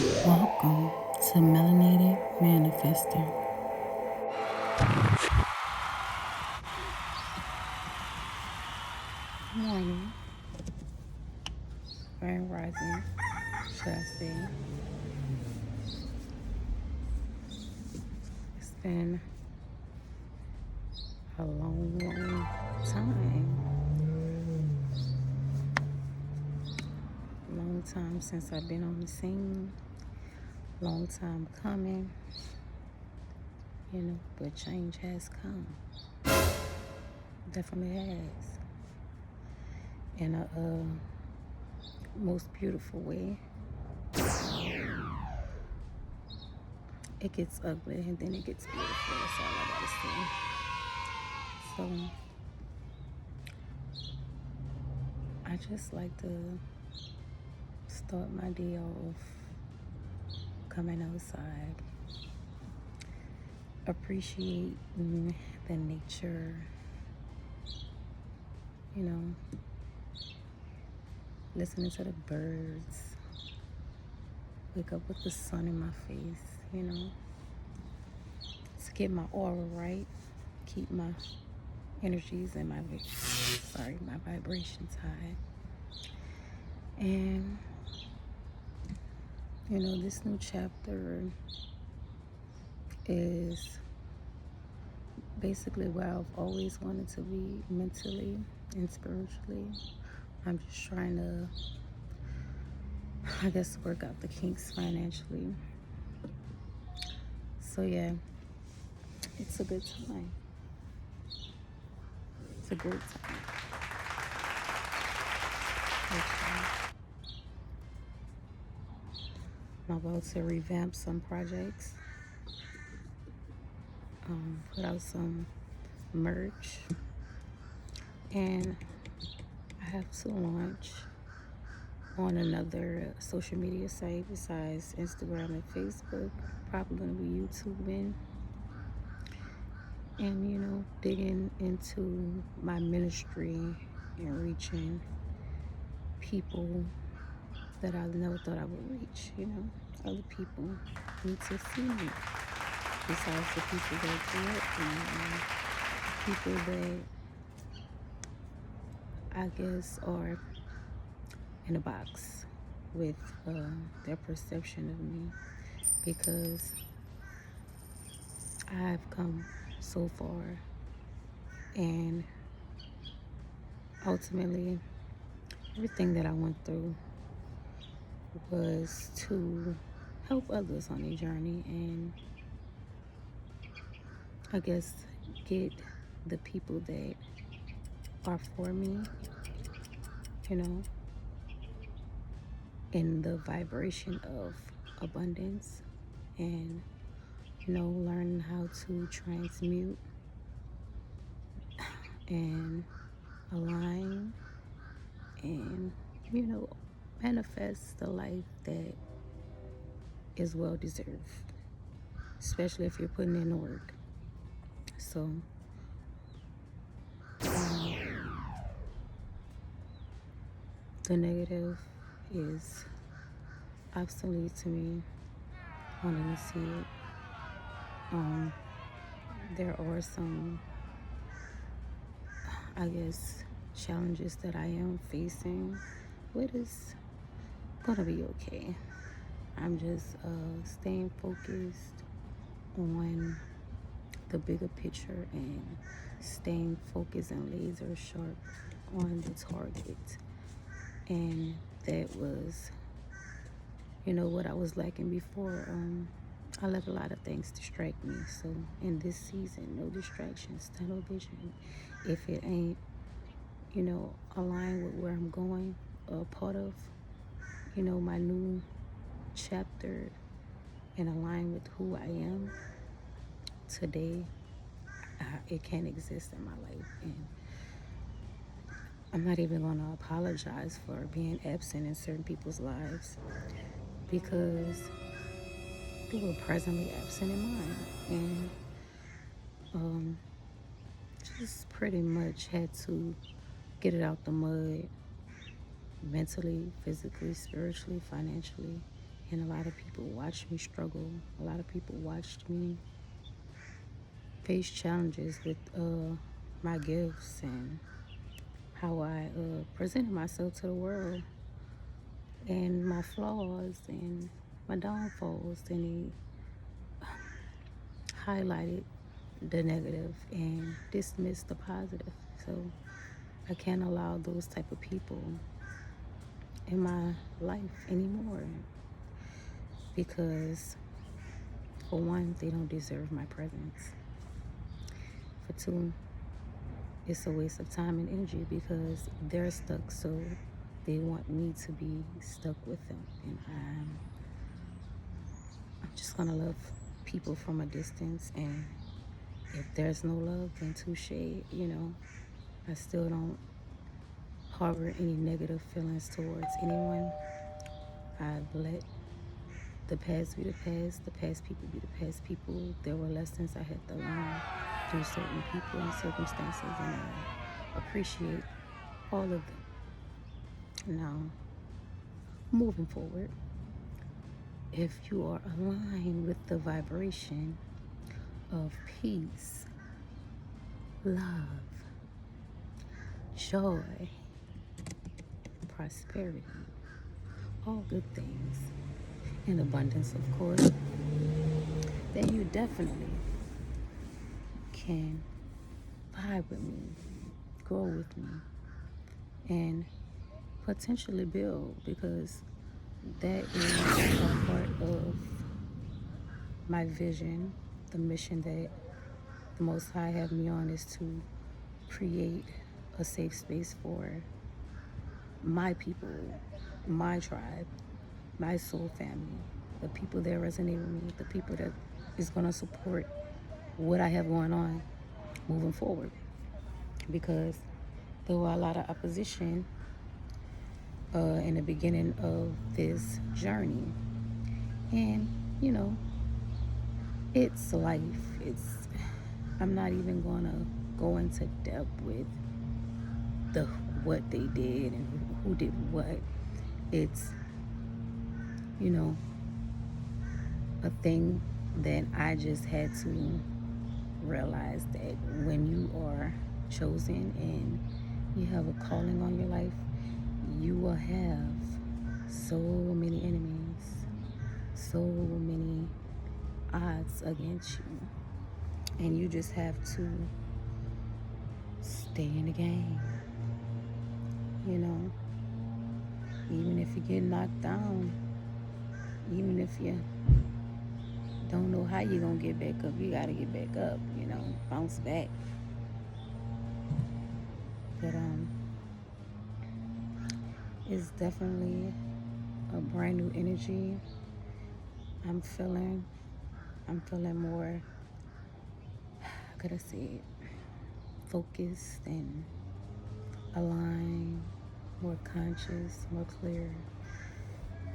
Welcome to Melanated Manifester. Good morning, grand rising, should I say. It's been a long time. Long time since I've been on the scene. Long time coming. But change has come. Definitely has. In a most beautiful way. It gets ugly and then it gets beautiful. That's all I gotta say. So I just like to start my day off coming outside, appreciating the nature, listening to the birds, wake up with the sun in my face, to get my aura right, keep my energies and my vibrations high. And this new chapter is basically where I've always wanted to be mentally and spiritually. I'm just trying to, work out the kinks financially. So yeah, it's a good time. It's a great time. I'm about to revamp some projects, put out some merch, and I have to launch on another social media site besides Instagram and Facebook. Probably going to be YouTubing and digging into my ministry and reaching people that I never thought I would reach. Other people need to see me besides the people that grew up with me, people that I guess are in a box with their perception of me, because I've come so far, and ultimately everything that I went through was to help others on their journey, and I guess get the people that are for me, in the vibration of abundance, and learn how to transmute and align and manifest the life that is well deserved, especially if you're putting in the work. So the negative is obsolete to me. I don't even see it. There are some, challenges that I am facing, but it's gonna be okay. I'm just staying focused on the bigger picture and staying focused and laser sharp on the target. And that was, what I was lacking before. I let a lot of things distract me. So in this season, no distractions, tunnel vision. If it ain't, aligned with where I'm going, or part of, my new chapter, and align with who I am today, it can't exist in my life. And I'm not even going to apologize for being absent in certain people's lives, because they were presently absent in mine. And just pretty much had to get it out the mud, mentally, physically, spiritually, financially, And a lot of people watched me struggle. A lot of people watched me face challenges with my gifts and how I presented myself to the world, and my flaws and my downfalls, and they highlighted the negative and dismissed the positive. So I can't allow those type of people in my life anymore, because for one, they don't deserve my presence. For two, it's a waste of time and energy because they're stuck, so they want me to be stuck with them. And I'm just gonna love people from a distance, and if there's no love, then touche, I still don't harbor any negative feelings towards anyone. I've let the past be the past people be the past people. There were lessons I had to learn through certain people and circumstances, and I appreciate all of them. Now, moving forward, if you are aligned with the vibration of peace, love, joy, prosperity, all good things, and abundance, of course, then you definitely can vibe with me, grow with me, and potentially build, because that is a part of my vision. The mission that the Most High have me on is to create a safe space for my people, my tribe, my soul family, the people that resonate with me, the people that is going to support what I have going on moving forward. Because there were a lot of opposition in the beginning of this journey. And, it's life. I'm not even going to go into depth with what they did and who did what. It's, a thing that I just had to realize, that when you are chosen and you have a calling on your life, you will have so many enemies, so many odds against you, and you just have to stay in the game. Even if you get knocked down, even if you don't know how you're gonna get back up, you gotta get back up, bounce back. But it's definitely a brand new energy. I'm feeling more, how could I say it, focused and aligned, more conscious, more clear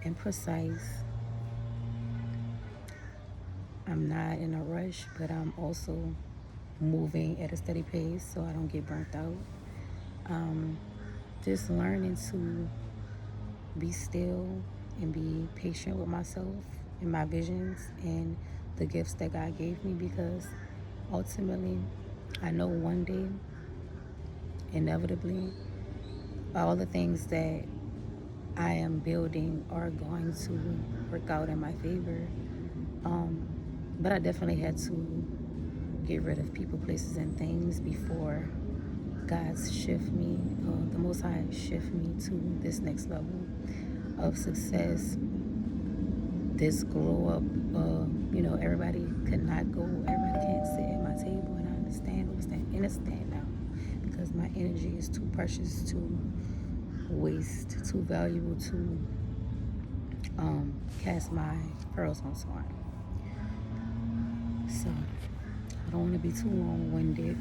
and precise. I'm not in a rush, but I'm also moving at a steady pace so I don't get burnt out. Just learning to be still and be patient with myself and my visions and the gifts that God gave me, because ultimately I know one day, inevitably, all the things that I am building are going to work out in my favor. But I definitely had to get rid of people, places, and things before God's shift me, the Most High shift me to this next level of success, this glow up. Everybody could not go, everybody can't sit at my table, and I understand now, because my energy is too precious to waste, too valuable to cast my pearls on swine. So I don't want to be too long-winded.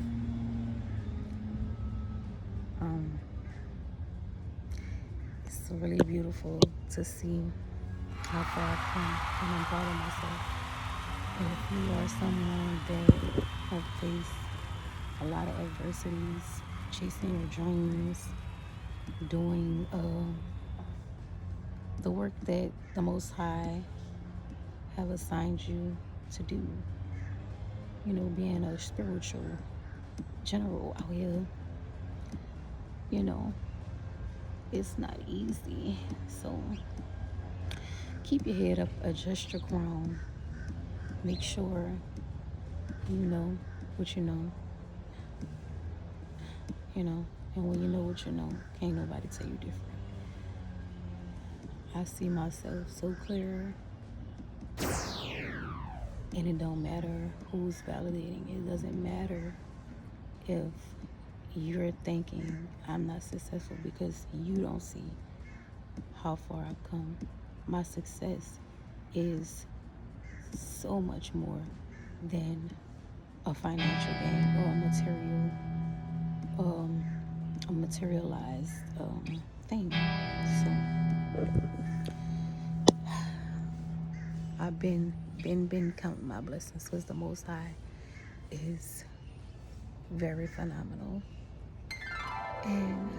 It's really beautiful to see how far I've come, and I'm proud of myself. And if you are someone that have faced a lot of adversities, chasing your dreams, doing the work that the Most High have assigned you to do. You know, being a spiritual general out here, you know, it's not easy. So keep your head up, adjust your crown, make sure you know what you know, and when you know what you know, can't nobody tell you different. I see myself so clear, and it don't matter who's validating. It doesn't matter if you're thinking I'm not successful because you don't see how far I've come. My success is so much more than a financial gain or a materialized thing. So I've been counting my blessings because the Most High is very phenomenal, and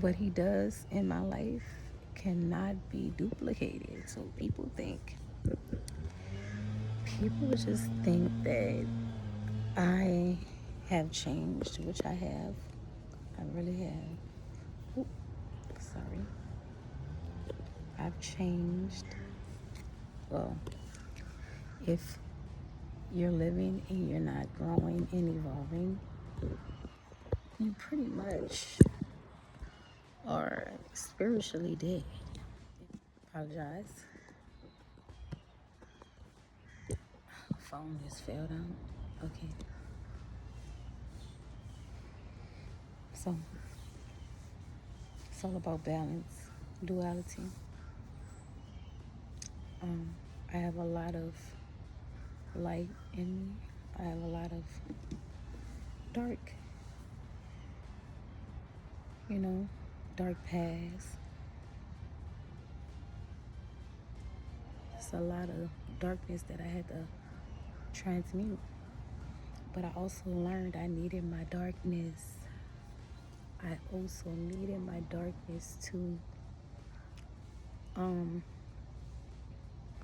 what He does in my life cannot be duplicated. So people just think that I have changed, which I have. I really have. Ooh, sorry. I've changed. Well, if you're living and you're not growing and evolving, you pretty much are spiritually dead. Apologize. Phone just fell down. Okay. So it's all about balance, duality. I have a lot of light in me. I have a lot of dark, you know, dark past. It's a lot of darkness that I had to transmute. But I also learned I needed my darkness. I also needed my darkness to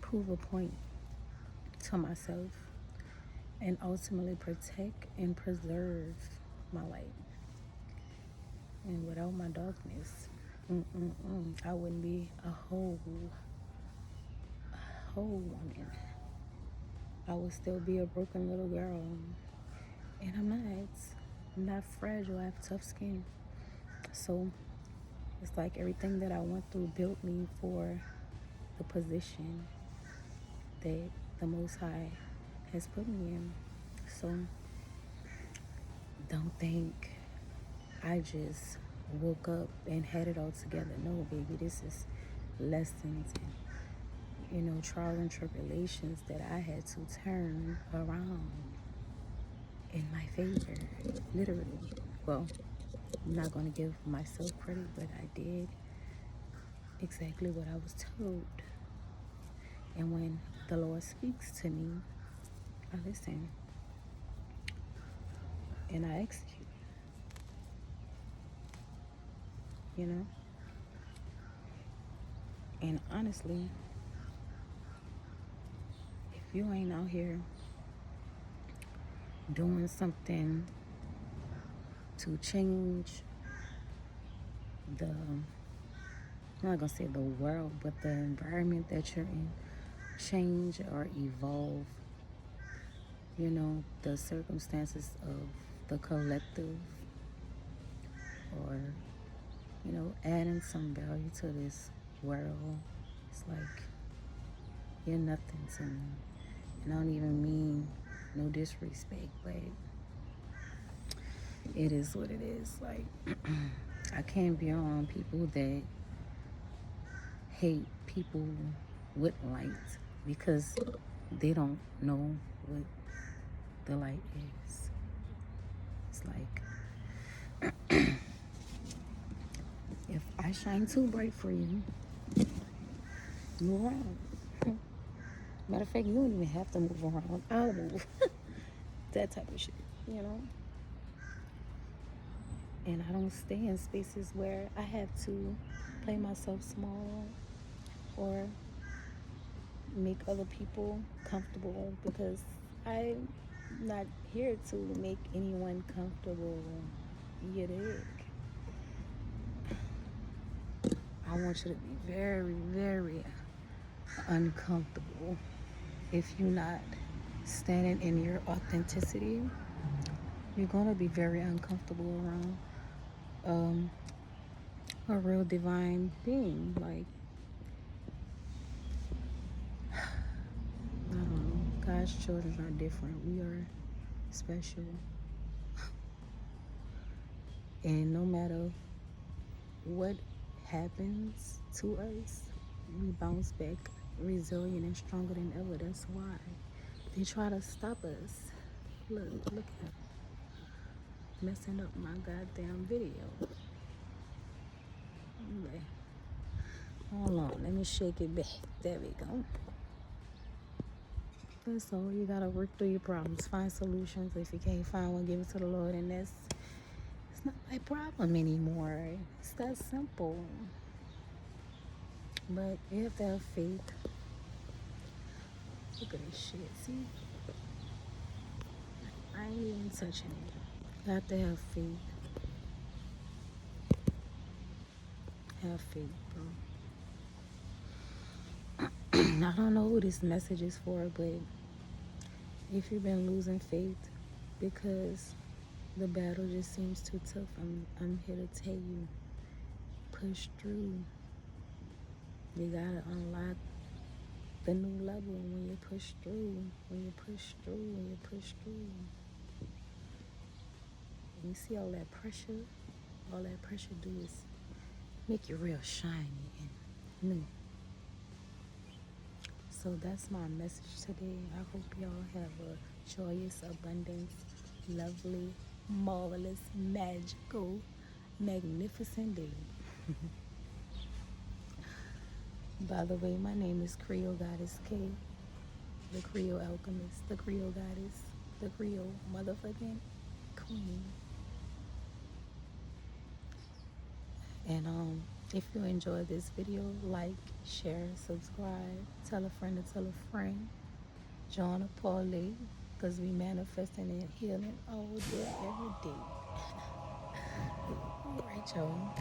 prove a point to myself and ultimately protect and preserve my light. And without my darkness, I wouldn't be a whole woman. I would still be a broken little girl. And I'm not. I'm not fragile. I have tough skin. So it's like everything that I went through built me for the position that the Most High has put me in. So don't think I just woke up and had it all together. No, baby, this is lessons and, you know, trials and tribulations that I had to turn around in my favor, literally. Well, I'm not going to give myself credit, but I did exactly what I was told. And when the Lord speaks to me, I listen and I execute, you know? And honestly, if you ain't out here doing something to change I'm not gonna say the world, but the environment that you're in, change or evolve, you know, the circumstances of the collective, or, you know, adding some value to this world, it's like you're nothing to me. And I don't even mean no disrespect, but it is what it is. Like, I can't be around people that hate people with light because they don't know what the light is. It's like, if I shine too bright for you, move around. Matter of fact, you don't even have to move around. I'll move. That type of shit, you know? And I don't stay in spaces where I have to play myself small or make other people comfortable, because I'm not here to make anyone comfortable. You dig? I want you to be very, very uncomfortable. If you're not standing in your authenticity, you're going to be very uncomfortable around a real divine being. Like, I don't know. God's children are different. We are special. And no matter what happens to us, we bounce back resilient and stronger than ever. That's why they try to stop us. Look at messing up my goddamn video. Okay. Hold on, let me shake it back. There we go. That's all. You gotta work through your problems, find solutions. If you can't find one, give it to the Lord, and it's not my problem anymore. It's that simple. But you have to have faith. Look at this shit. See, I ain't even touching it. You have to have faith. Have faith, bro. I don't know who this message is for, but if you've been losing faith because the battle just seems too tough, I'm here to tell you, push through. You gotta unlock the new level when you push through, when you push through, when you push through. And you see all that pressure do is make you real shiny and new. So that's my message today. I hope y'all have a joyous, abundant, lovely, marvelous, magical, magnificent day. By the way, my name is Creole Goddess K, the Creole Alchemist, the Creole Goddess, the Creole motherfucking Queen. And if you enjoyed this video, like, share, subscribe, tell a friend to tell a friend, join a parlay, because we manifesting and healing all day, every day. All right, y'all.